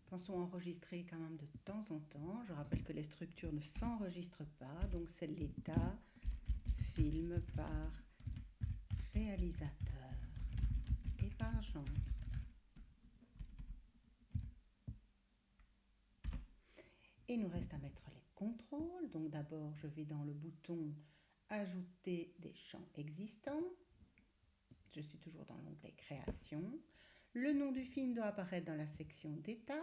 Pensons enregistrer quand même de temps en temps. Je rappelle que les structures ne s'enregistrent pas, donc c'est l'état, film par réalisateur et par genre. Et il nous reste à mettre les contrôles. Donc d'abord, je vais dans le bouton Ajouter des champs existants. Je suis toujours dans l'onglet Création. Le nom du film doit apparaître dans la section Détails.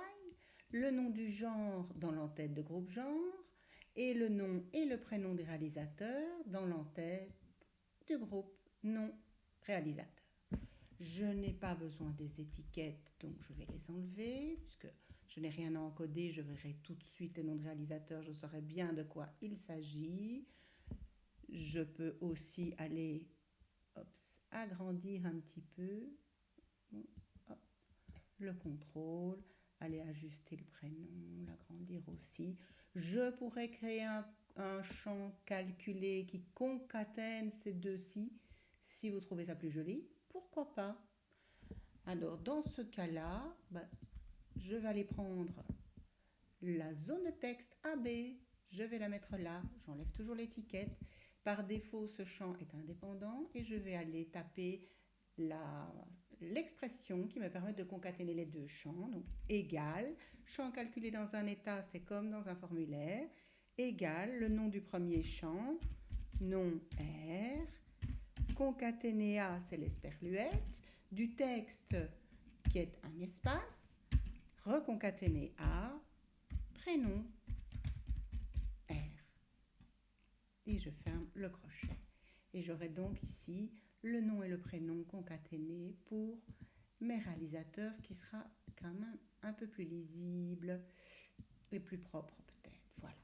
Le nom du genre dans l'entête de groupe genre. Et le nom et le prénom du réalisateur dans l'entête du groupe nom réalisateur. Je n'ai pas besoin des étiquettes, donc je vais les enlever, puisque je n'ai rien à encoder, je verrai tout de suite le nom de réalisateur, je saurai bien de quoi il s'agit. Je peux aussi aller agrandir un petit peu le contrôle, aller ajuster le prénom, l'agrandir aussi. Je pourrais créer un champ calculé qui concatène ces deux-ci. Si vous trouvez ça plus joli, pourquoi pas? Alors, dans ce cas-là, je vais aller prendre la zone de texte AB. Je vais la mettre là. J'enlève toujours l'étiquette. Par défaut, ce champ est indépendant et je vais aller taper l'expression qui me permet de concaténer les deux champs. Donc, égal, champ calculé dans un état, c'est comme dans un formulaire, égal, le nom du premier champ, nom R, concaténé A, c'est l'esperluette, du texte qui est un espace, reconcaténé A, prénom R. Et je ferme le crochet. Et j'aurai donc ici le nom et le prénom concaténés pour mes réalisateurs, ce qui sera quand même un peu plus lisible et plus propre peut-être. Voilà.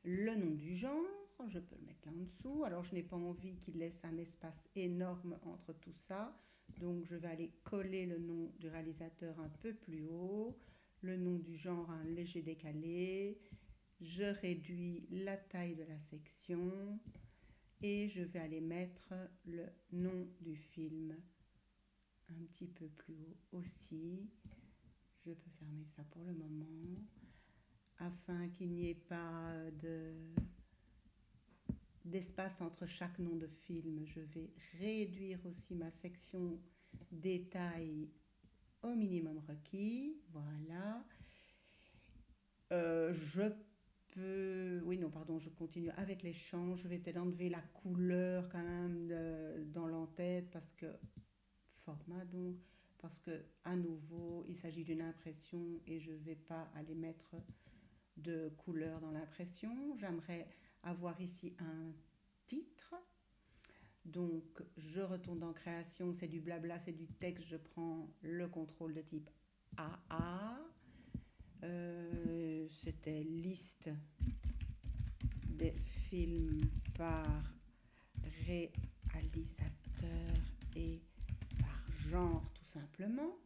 Le nom du genre, je peux le mettre là en dessous. Alors je n'ai pas envie qu'il laisse un espace énorme entre tout ça. Donc je vais aller coller le nom du réalisateur un peu plus haut. Le nom du genre un léger décalé. Je réduis la taille de la section. Et je vais aller mettre le nom du film un petit peu plus haut aussi. Je peux fermer ça pour le moment afin qu'il n'y ait pas d'espace entre chaque nom de film. Je vais réduire aussi ma section détail au minimum requis. Voilà. Je continue avec les champs. Je vais peut-être enlever la couleur quand même dans l'entête parce que format donc, parce que à nouveau il s'agit d'une impression et je ne vais pas aller mettre de couleur dans l'impression. J'aimerais avoir ici un titre. Donc je retourne dans création, c'est du blabla, c'est du texte, je prends le contrôle de type AA. C'était liste des films par réalisateur et par genre tout simplement.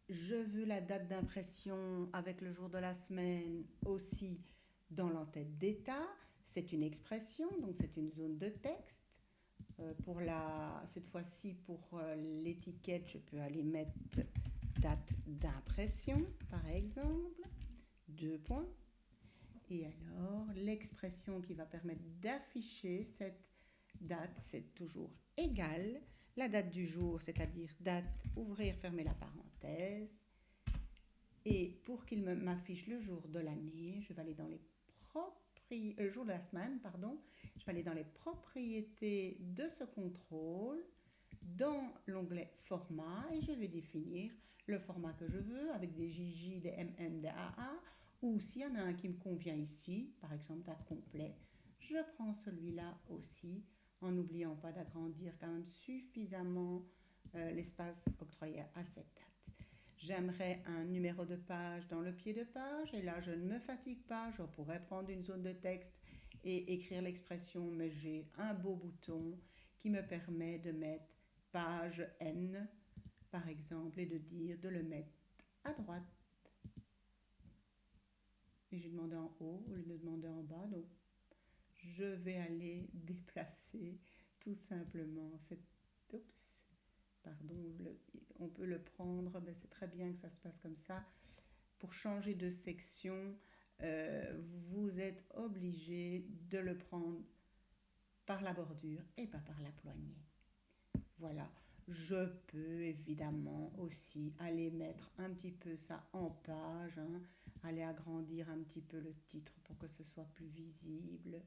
Je veux la date d'impression avec le jour de la semaine aussi dans l'entête d'état. C'est une expression, donc c'est une zone de texte. Cette fois-ci, pour l'étiquette, je peux aller mettre date d'impression, par exemple. 2 points. Et alors, l'expression qui va permettre d'afficher cette date, c'est toujours égal. La date du jour, c'est-à-dire date, ouvrir, fermer la parenthèse. Et pour qu'il m'affiche le jour de l'année, je vais aller dans les jour de la semaine, pardon. Je vais aller dans les propriétés de ce contrôle, dans l'onglet format, et je vais définir le format que je veux avec des JJ, des MM, des AA, ou s'il y en a un qui me convient ici, par exemple date complet, je prends celui-là aussi, en n'oubliant pas d'agrandir quand même suffisamment l'espace octroyé à cette date. J'aimerais un numéro de page dans le pied de page, et là je ne me fatigue pas, je pourrais prendre une zone de texte et écrire l'expression, mais j'ai un beau bouton qui me permet de mettre page N, par exemple, et de le mettre à droite. Et j'ai demandé en haut au lieu de demander en bas, donc je vais aller déplacer tout simplement. Oups, pardon, on peut le prendre, mais c'est très bien que ça se passe comme ça. Pour changer de section, vous êtes obligé de le prendre par la bordure et pas par la poignée. Voilà. Je peux évidemment aussi aller mettre un petit peu ça en page, hein, aller agrandir un petit peu le titre pour que ce soit plus visible,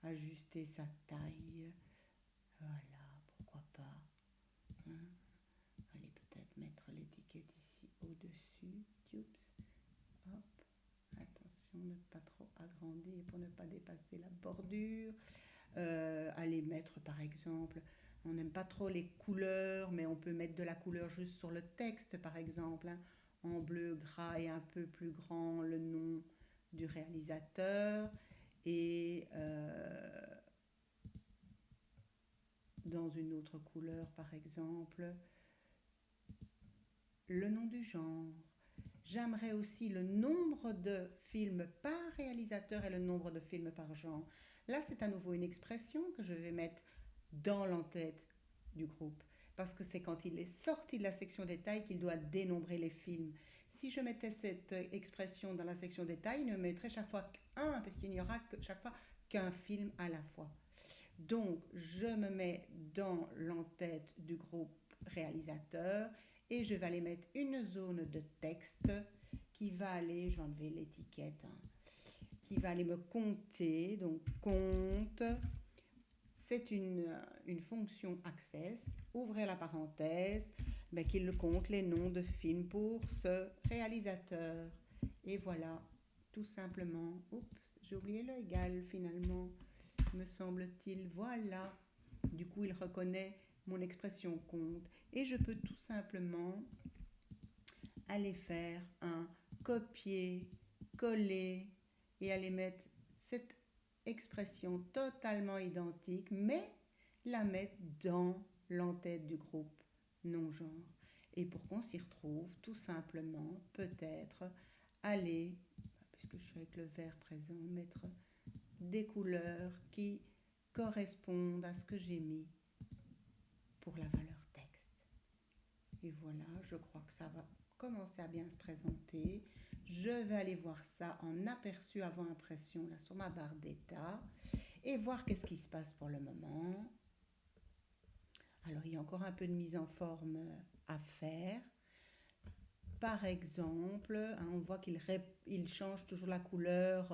ajuster sa taille. Voilà, pourquoi pas, hein. Allez peut-être mettre l'étiquette ici au-dessus. Oups, hop. Attention, ne pas trop agrandir pour ne pas dépasser la bordure. Aller mettre par exemple, on n'aime pas trop les couleurs, mais on peut mettre de la couleur juste sur le texte par exemple, hein, en bleu, gras et un peu plus grand le nom du réalisateur. Et dans une autre couleur par exemple, le nom du genre. J'aimerais aussi le nombre de films par réalisateur et le nombre de films par genre. Là, c'est à nouveau une expression que je vais mettre dans l'entête du groupe. Parce que c'est quand il est sorti de la section détail qu'il doit dénombrer les films. Si je mettais cette expression dans la section détail, il ne mettrait chaque fois qu'un, parce qu'il n'y aura chaque fois qu'un film à la fois. Donc, je me mets dans l'entête du groupe réalisateur et je vais aller mettre une zone de texte qui va aller, je vais enlever l'étiquette, hein, qui va aller me compter. Donc, compte, c'est une fonction access, ouvrez la parenthèse, mais qu'il compte les noms de films pour ce réalisateur. Et voilà, tout simplement. Oups, j'ai oublié le égal finalement, me semble-t-il. Voilà. Du coup, il reconnaît mon expression compte. Et je peux tout simplement aller faire un copier-coller et aller mettre cette expression totalement identique, mais la mettre dans l'entête du groupe non-genre. Et pour qu'on s'y retrouve, tout simplement, peut-être aller, puisque je suis avec le vert présent, mettre des couleurs qui correspondent à ce que j'ai mis pour la valeur texte. Et voilà, je crois que ça va commencer à bien se présenter. Je vais aller voir ça en aperçu avant impression là sur ma barre d'état et voir qu'est-ce qui se passe pour le moment. Alors il y a encore un peu de mise en forme à faire. Par exemple, hein, on voit qu'il change toujours la couleur,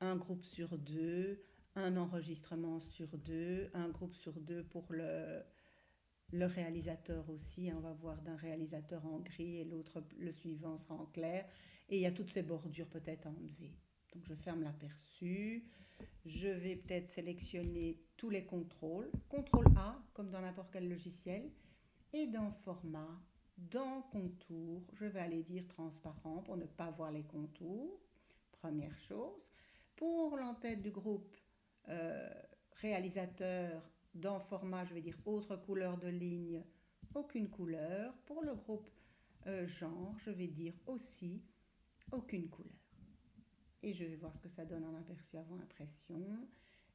un groupe sur deux, un enregistrement sur deux, un groupe sur deux pour le réalisateur aussi. On va voir d'un réalisateur en gris et l'autre, le suivant sera en clair. Et il y a toutes ces bordures peut-être à enlever. Donc je ferme l'aperçu. Je vais peut-être sélectionner tous les contrôles. CTRL A, comme dans n'importe quel logiciel. Et dans format, dans contour, je vais aller dire transparent pour ne pas voir les contours. Première chose. Pour l'entête du groupe réalisateur, dans format, je vais dire autre couleur de ligne, aucune couleur. Pour le groupe genre, je vais dire aussi aucune couleur. Et je vais voir ce que ça donne en aperçu avant impression.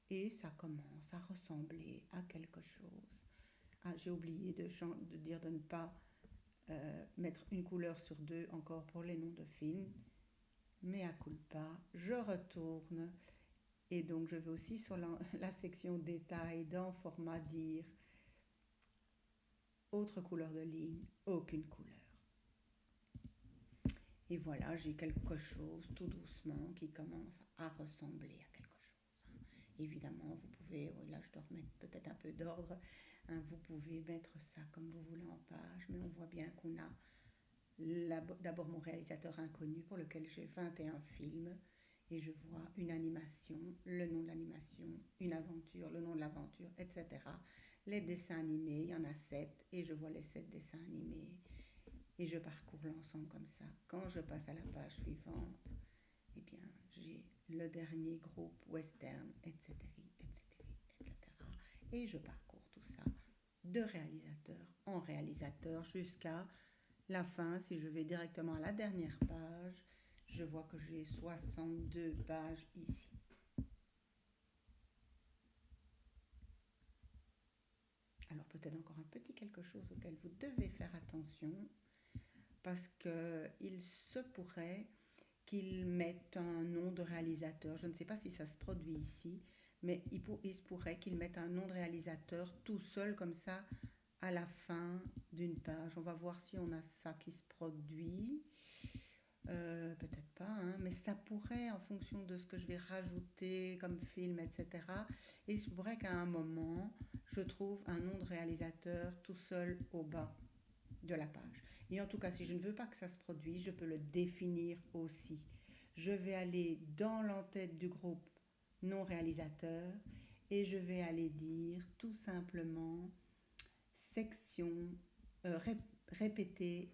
Et ça commence à ressembler à quelque chose. Ah, j'ai oublié de dire de ne pas mettre une couleur sur deux encore pour les noms de films. Mais à culpa, je retourne. Et donc je vais aussi sur la section détail dans format dire autre couleur de ligne, aucune couleur. Et voilà, j'ai quelque chose tout doucement qui commence à ressembler à quelque chose. Évidemment, vous pouvez, là je dois remettre peut-être un peu d'ordre, hein, vous pouvez mettre ça comme vous voulez en page, mais on voit bien qu'on a d'abord mon réalisateur inconnu pour lequel j'ai 21 films. Et je vois une animation, le nom de l'animation, une aventure, le nom de l'aventure, etc. Les dessins animés, il y en a 7 et je vois les 7 dessins animés et je parcours l'ensemble comme ça. Quand je passe à la page suivante, eh bien, j'ai le dernier groupe western, etc., etc., etc. Et je parcours tout ça de réalisateur en réalisateur jusqu'à la fin. Si je vais directement à la dernière page, je vois que j'ai 62 pages ici. peut-être encore un petit quelque chose auquel vous devez faire attention, parce qu'il se pourrait qu'ils mettent un nom de réalisateur. Je ne sais pas si ça se produit ici, mais il se pourrait qu'ils mettent un nom de réalisateur tout seul comme ça à la fin d'une page. On va voir si on a ça qui se produit. Peut-être pas, hein, mais ça pourrait, en fonction de ce que je vais rajouter comme film, etc. Et il se pourrait qu'à un moment, je trouve un nom de réalisateur tout seul au bas de la page. Et en tout cas, si je ne veux pas que ça se produise, je peux le définir aussi. Je vais aller dans l'entête du groupe non réalisateur et je vais aller dire tout simplement section, répéter